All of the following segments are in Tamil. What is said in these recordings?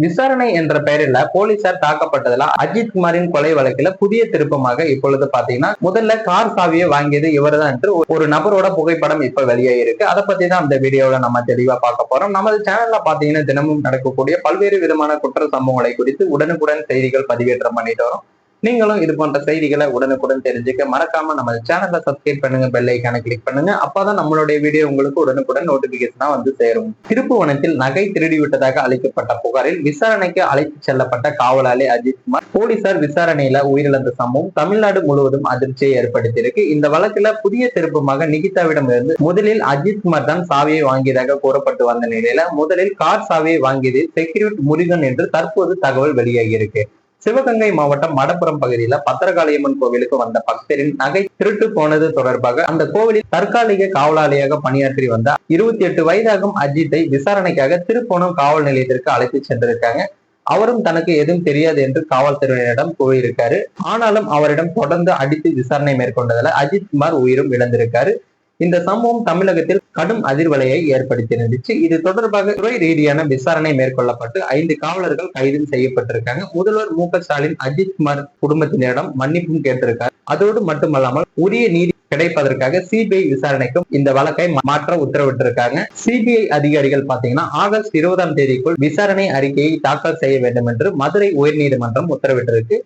விசாரணை என்ற பெயரில் போலீசார் தாக்கப்பட்டதுல அஜித் குமாரின் கொலை வழக்கில் புதிய திருப்பமாக இப்பொழுது பாத்தீங்கன்னா முதல்ல கார் சாவியை வாங்கியது இவர்தான் என்று ஒரு நபரோட புகைப்படம் இப்ப வெளியாகி இருக்கு. அதை பத்தி தான் இந்த வீடியோல நம்ம தெளிவா பார்க்க போறோம். நமது சேனல்ல பாத்தீங்கன்னா தினமும் நடக்கக்கூடிய பல்வேறு விதமான குற்ற சம்பவங்களை குறித்து உடனுக்குடன் செய்திகள் பதிவேற்றம் பண்ணிட்டு வரோம். நீங்களும் இது போன்ற செய்திகளை உடனுக்குடன் தெரிஞ்சுக்க மறக்காம நம்ம சேனலை சப்ஸ்கிரைப் பண்ணுங்க, பெல் ஐக்கானை கிளிக் பண்ணுங்க. அப்பதான் நம்மளுடைய வீடியோ உங்களுக்கு உடனுக்குடன் நோட்டிபிகேஷனா வந்து சேரும். திருப்புவனத்தில் நகை திருடி விட்டதாக அளிக்கப்பட்ட புகாரில் விசாரணைக்கு அழைத்து செல்லப்பட்ட காவலாளி அஜித் குமார் போலீசார் விசாரணையில உயிரிழந்த சம்பவம் தமிழ்நாடு முழுவதும் அதிர்ச்சியை ஏற்படுத்தியிருக்கு. இந்த வழக்குல புதிய திருப்பமாக நிகிதாவிடம் இருந்து முதலில் அஜித் குமார் தான் சாவியை வாங்கியதாக கூறப்பட்டு வந்த நிலையில முதலில் கார் சாவியை வாங்கியதில் செக்யூரிட்டி முருகன் என்று தற்போது தகவல் வெளியாகி இருக்கு. சிவகங்கை மாவட்டம் மடப்புறம் பகுதியில பத்திரகாளியம்மன் கோவிலுக்கு வந்த பக்தரின் நகை திருட்டு போனது தொடர்பாக அந்த கோவிலில் தற்காலிக காவலாளியாக பணியாற்றி வந்த 28 வயதாகும் அஜித்தை விசாரணைக்காக திருப்போணம் காவல் நிலையத்திற்கு அழைத்து சென்றிருக்காங்க. அவரும் தனக்கு எதுவும் தெரியாது என்று காவல்துறையினரிடம் கூறியிருக்காரு. ஆனாலும் அவரிடம் தொடர்ந்து அடித்து விசாரணை மேற்கொண்டதால அஜித் குமார் உயிரும் இழந்திருக்காரு. இந்த சம்பவம் தமிழகத்தில் கடும் அதிர்வலையை ஏற்படுத்தியிருந்துச்சு. இது தொடர்பாக துறை ரீதியான விசாரணை மேற்கொள்ளப்பட்டு 5 காவலர்கள் கைது செய்யப்பட்டிருக்காங்க. முதல்வர் மு.க.ஸ்டாலின் அஜித் குமார் குடும்பத்தினரிடம் மன்னிப்பும் கேட்டிருக்காரு. அதோடு மட்டுமல்லாமல் உரிய நீதி கிடைப்பதற்காக சிபிஐ விசாரணைக்கும் இந்த வழக்கை மாற்ற உத்தரவிட்டிருக்காங்க. சிபிஐ அதிகாரிகள் பாத்தீங்கன்னா ஆகஸ்ட் 20ஆம் தேதிக்குள் விசாரணை அறிக்கையை தாக்கல் செய்ய வேண்டும் என்று மதுரை உயர்நீதிமன்றம் உத்தரவிட்டிருக்கு.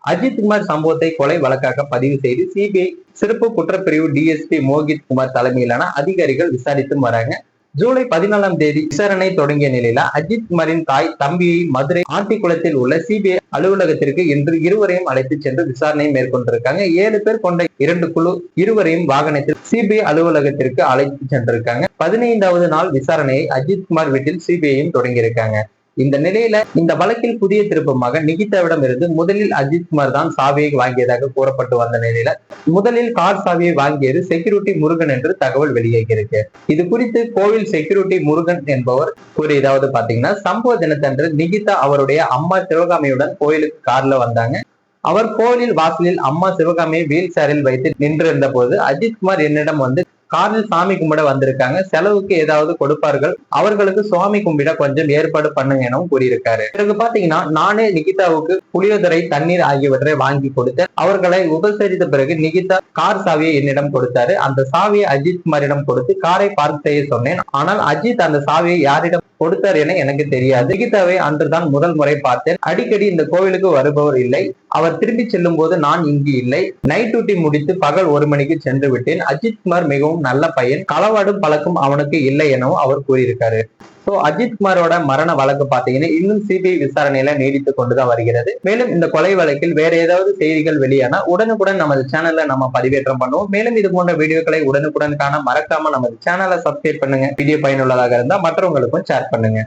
அஜித் குமார் சம்பவத்தை கொலை வழக்காக பதிவு செய்து சிபிஐ சிறப்பு குற்றப்பிரிவு டிஎஸ்பி மோகித் குமார் தலைமையிலான அதிகாரிகள் விசாரித்து வராங்க. ஜூலை 14ஆம் தேதி விசாரணை தொடங்கிய நிலையில அஜித் குமாரின் தாய் தம்பியை மதுரை ஆட்டிக்குளத்தில் உள்ள சிபிஐ அலுவலகத்திற்கு இன்று இருவரையும் அழைத்து சென்று விசாரணை மேற்கொண்டிருக்காங்க. 7 பேர் கொண்ட 2 குழு இருவரையும் வாகனத்தில் சிபிஐ அலுவலகத்திற்கு அழைத்து சென்றிருக்காங்க. 15வது நாள் விசாரணையை அஜித் குமார் வீட்டில் சிபிஐயும் தொடங்கியிருக்காங்க. இந்த நிலையில இந்த வழக்கில் புதிய திருப்பமாக நிகிதாவிடம் இருந்து முதலில் அஜித் குமார் தான் சாவியை வாங்கியதாக கூறப்பட்டு வந்த நிலையில முதலில் கார் சாவியை வாங்கியது செக்யூரிட்டி முருகன் என்று தகவல் வெளியாகியிருக்கு. இது குறித்து கோவில் செக்யூரிட்டி முருகன் என்பவர் கூறியதாவது பாத்தீங்கன்னா சம்பவ தினத்தன்று நிகிதா அவருடைய அம்மா சிவகாமியுடன் கோயிலுக்கு கார்ல வந்தாங்க. அவர் கோவிலில் வாசலில் அம்மா சிவகாமியை வீல் சேரில் வைத்து நின்றிருந்த போது அஜித் குமார் என்னிடம் வந்து காரில் சாமி கும்பிட வந்திருக்காங்க, செலவுக்கு ஏதாவது கொடுப்பார்கள், அவர்களுக்கு சுவாமி கும்பிட கொஞ்சம் ஏற்பாடு பண்ணுங்க எனவும் கூறியிருக்காரு. பிறகு பாத்தீங்கன்னா நானே நிகிதாவுக்கு புளியோதரை தண்ணீர் ஆகியவற்றை வாங்கி கொடுத்தேன். அவர்களை உபசரித்த பிறகு நிகிதா கார் சாவியை என்னிடம் கொடுத்தாரு. அந்த சாவியை அஜித் குமாரிடம் கொடுத்து காரை பார்க் செய்ய சொன்னேன். ஆனால் அஜித் அந்த சாவியை யாரிடம் கொடுத்தார் என எனக்கு தெரியாது. நிகிதாவை அன்றுதான் முதல் முறை பார்த்தேன். அடிக்கடி இந்த கோவிலுக்கு வருபவர் இல்லை. அவர் திரும்பி செல்லும் போது நான் இங்கு இல்லை. நைட் டியூட்டி முடித்து பகல் 1 மணிக்கு சென்று விட்டேன். அஜித் குமார் மிகவும் நல்ல பையன், களவாடும் பழக்கம் அவனுக்கு இல்லை எனவும் அவர் கூறியிருக்காரு. சோ அஜித் குமாரோட மரண வழக்கு பாத்தீங்கன்னா இன்னும் சிபிஐ விசாரணையில நீடித்துக் கொண்டுதான் வருகிறது. மேலும் இந்த கொலை வழக்கில் வேற ஏதாவது செய்திகள் வெளியானா உடனுக்குடன் நமது சேனல்ல நம்ம பதிவேற்றம் பண்ணுவோம். மேலும் இது போன்ற வீடியோக்களை உடனுக்குடன் காண மறக்காம நமது சேனலை சப்ஸ்கிரைப் பண்ணுங்க. வீடியோ பயனுள்ளதாக இருந்தா மற்றவங்களுக்கும் ஷேர் பண்ணுங்க.